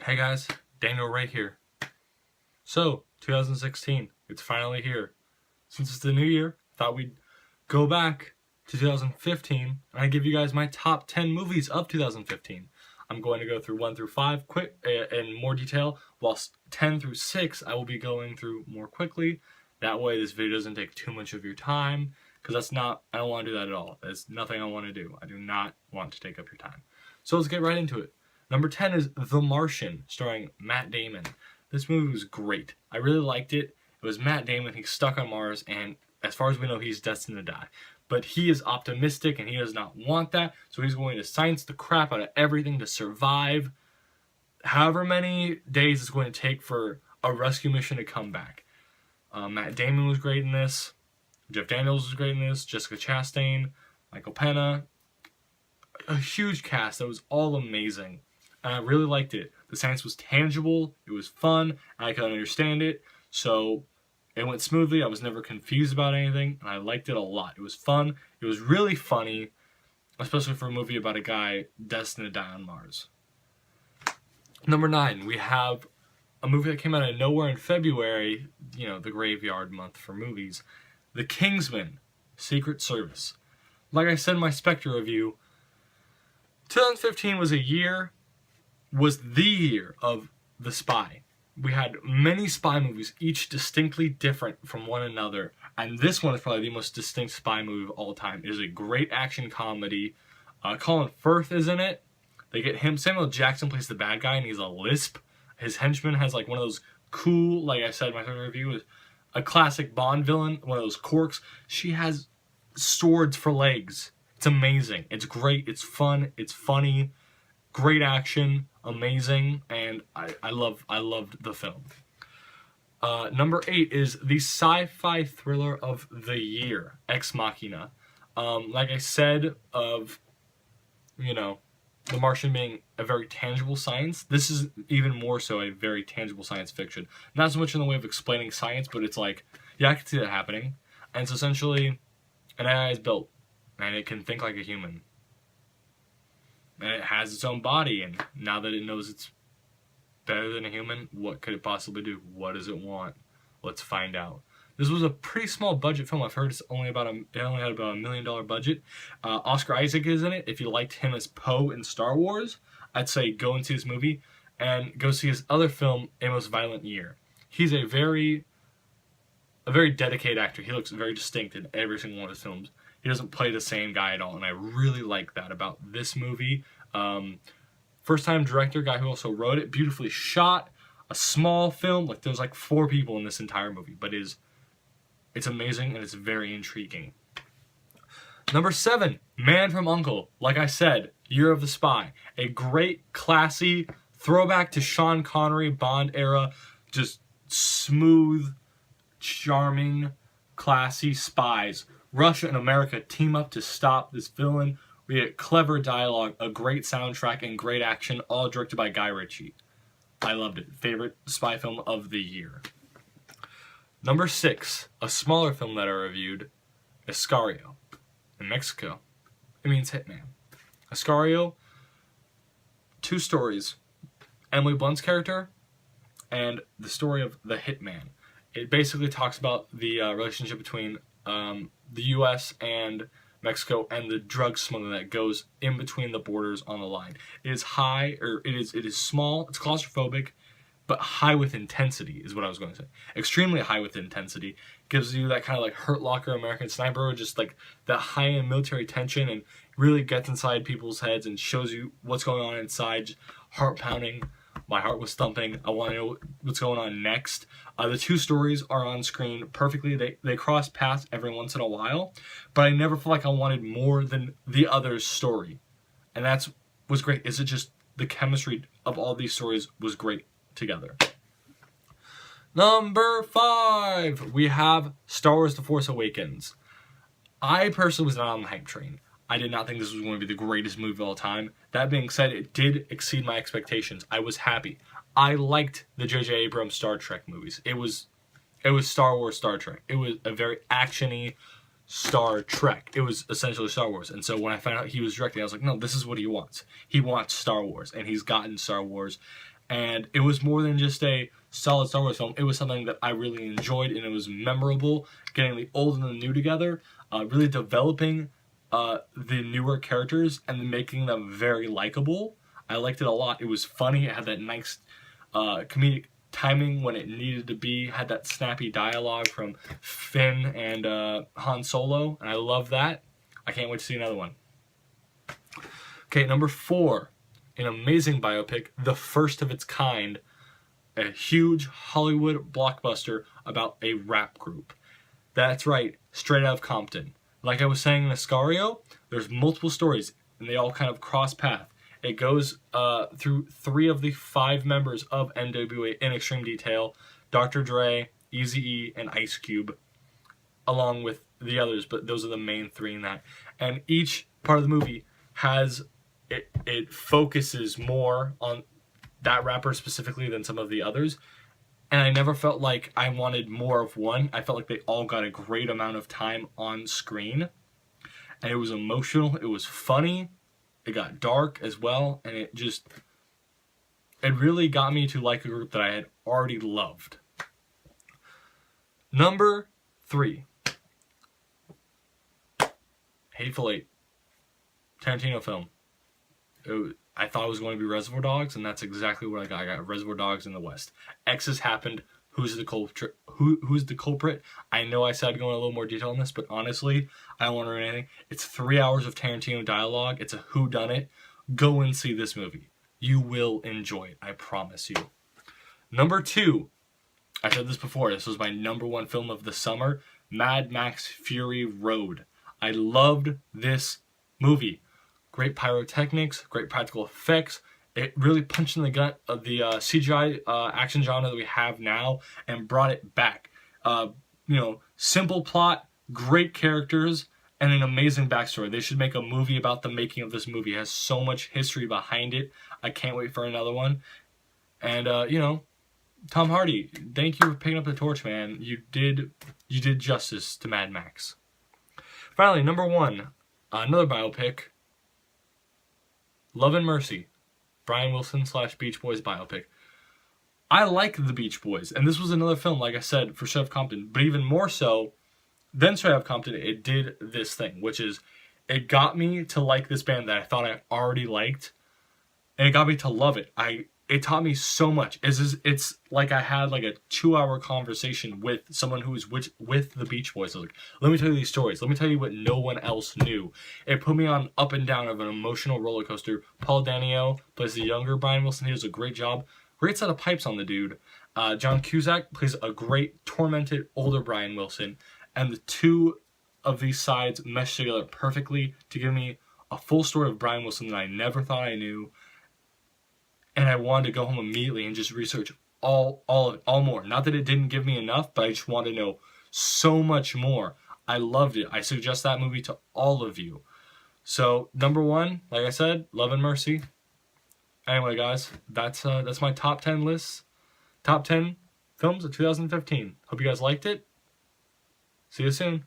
Hey guys, Daniel right here. So, 2016, it's finally here. Since it's the new year, thought we'd go back to 2015 and I'd give you guys my top 10 movies of 2015. I'm going to go through 1 through 5 quick in more detail, whilst 10 through 6 I will be going through more quickly. That way this video doesn't take too much of your time, because I don't want to do that at all. That's nothing I want to do. I do not want to take up your time. So let's get right into it. Number 10 is The Martian, starring Matt Damon. This movie was great. I really liked it. It was Matt Damon. He's stuck on Mars, and as far as we know, he's destined to die. But he is optimistic, and he does not want that, so he's going to science the crap out of everything to survive however many days it's going to take for a rescue mission to come back. Matt Damon was great in this. Jeff Daniels was great in this. Jessica Chastain, Michael Pena. A huge cast that was all amazing. And I really liked it. The science was tangible, it was fun, and I could understand it, so it went smoothly. I was never confused about anything, and I liked it a lot. It was fun, it was really funny, especially for a movie about a guy destined to die on Mars. Number 9, we have a movie that came out of nowhere in February, the graveyard month for movies, The Kingsman, Secret Service. Like I said in my Spectre review, 2015 was the year of The Spy. We had many spy movies, each distinctly different from one another, and this one is probably the most distinct spy movie of all time. It is a great action comedy. Colin Firth is in it. They get him. Samuel Jackson plays the bad guy, and he's a lisp. His henchman has like one of those cool, like I said in my third review, is a classic Bond villain, one of those corks. She has swords for legs. It's amazing. It's great. It's fun. It's funny. Great action, amazing, and I loved the film. Number 8 is the sci-fi thriller of the year, Ex Machina. Like I said, of The Martian being a very tangible science, this is even more so a very tangible science fiction. Not so much in the way of explaining science, but it's like, yeah, I can see that happening. And it's essentially an AI is built, and it can think like a human. And it has its own body, and now that it knows it's better than a human, what could it possibly do? What does it want? Let's find out. This was a pretty small budget film. I've heard it only had about $1 million budget. Oscar Isaac is in it. If you liked him as Poe in Star Wars, I'd say go and see this movie, and go see his other film, A Most Violent Year. He's a very dedicated actor. He looks very distinct in every single one of his films. He doesn't play the same guy at all, and I really like that about this movie. First-time director, guy who also wrote it, beautifully shot, a small film. Like, there's like 4 people in this entire movie, but it's amazing and it's very intriguing. Number 7, Man from U.N.C.L.E. Like I said, Year of the Spy. A great, classy throwback to Sean Connery Bond era, just smooth, charming, classy spies. Russia and America team up to stop this villain. We get clever dialogue, a great soundtrack, and great action, all directed by Guy Ritchie. I loved it. Favorite spy film of the year. Number 6, a smaller film that I reviewed, Sicario. In Mexico, it means hitman. Sicario, 2 stories. Emily Blunt's character and the story of the hitman. It basically talks about the relationship between the U.S. and Mexico and the drug smuggling that goes in between the borders on the line. It is small, it's claustrophobic, but high with intensity is what I was going to say. Extremely high with intensity. Gives you that kind of like Hurt Locker American Sniper, just like that high-end military tension, and really gets inside people's heads and shows you what's going on inside. Heart pounding. My heart was thumping. I want to know what's going on next. The 2 stories are on screen perfectly. They cross paths every once in a while, but I never felt like I wanted more than the other's story. And that's was great. Is it just the chemistry of all these stories was great together. Number 5, we have Star Wars The Force Awakens. I personally was not on the hype train. I did not think this was going to be the greatest movie of all time. That being said, it did exceed my expectations. I was happy. I liked the J.J. Abrams Star Trek movies. It was Star Wars, Star Trek. It was a very action-y Star Trek. It was essentially Star Wars. And so when I found out he was directing, I was like, no, this is what he wants. He wants Star Wars, and he's gotten Star Wars. And it was more than just a solid Star Wars film. It was something that I really enjoyed, and it was memorable, getting the old and the new together, really developing the newer characters and making them very likable. I liked it a lot. It was funny. It had that nice comedic timing when it needed to be. Had that snappy dialogue from Finn and Han Solo, and I love that. I can't wait to see another one. Okay, number 4, an amazing biopic, the first of its kind, a huge Hollywood blockbuster about a rap group. That's right, Straight Outta Compton. Like I was saying in Sicario, there's multiple stories, and they all kind of cross path. It goes through 3 of the 5 members of NWA in extreme detail: Dr. Dre, Eazy-E, and Ice Cube, along with the others, but those are the main 3 in that. And each part of the movie has, it focuses more on that rapper specifically than some of the others. And I never felt like I wanted more of one. I felt like they all got a great amount of time on screen. And it was emotional. It was funny. It got dark as well. And it really got me to like a group that I had already loved. Number 3. Hateful Eight. Tarantino film. I thought it was going to be Reservoir Dogs, and that's exactly what I got. I got Reservoir Dogs in the West. X's happened. Who's the culprit? Who's the culprit? I know I said I'd go into a little more detail on this, but honestly, I don't want to ruin anything. It's 3 hours of Tarantino dialogue. It's a whodunit. Go and see this movie. You will enjoy it. I promise you. Number 2. I said this before. This was my number 1 film of the summer. Mad Max Fury Road. I loved this movie. Great pyrotechnics, great practical effects. It really punched in the gut of the CGI action genre that we have now and brought it back. Simple plot, great characters, and an amazing backstory. They should make a movie about the making of this movie. It has so much history behind it. I can't wait for another one. And Tom Hardy, thank you for picking up the torch, man. You did justice to Mad Max. Finally, number 1, another biopic. Love and Mercy, Brian Wilson / Beach Boys biopic. I like the Beach Boys, and this was another film, like I said, for Straight Outta Compton, but even more so than Straight Outta Compton, it did this thing, which is, it got me to like this band that I thought I already liked, and it got me to love it. It taught me so much. It's like I had like a 2-hour conversation with someone who's with the Beach Boys. I was like, let me tell you these stories. Let me tell you what no one else knew. It put me on up and down of an emotional roller coaster. Paul Dano plays the younger Brian Wilson. He does a great job. Great set of pipes on the dude. John Cusack plays a great tormented older Brian Wilson. And the 2 of these sides mesh together perfectly to give me a full story of Brian Wilson that I never thought I knew. And I wanted to go home immediately and just research all more. Not that it didn't give me enough, but I just wanted to know so much more. I loved it. I suggest that movie to all of you. So, number 1, like I said, Love and Mercy. Anyway, guys, that's my top 10 list. Top 10 films of 2015. Hope you guys liked it. See you soon.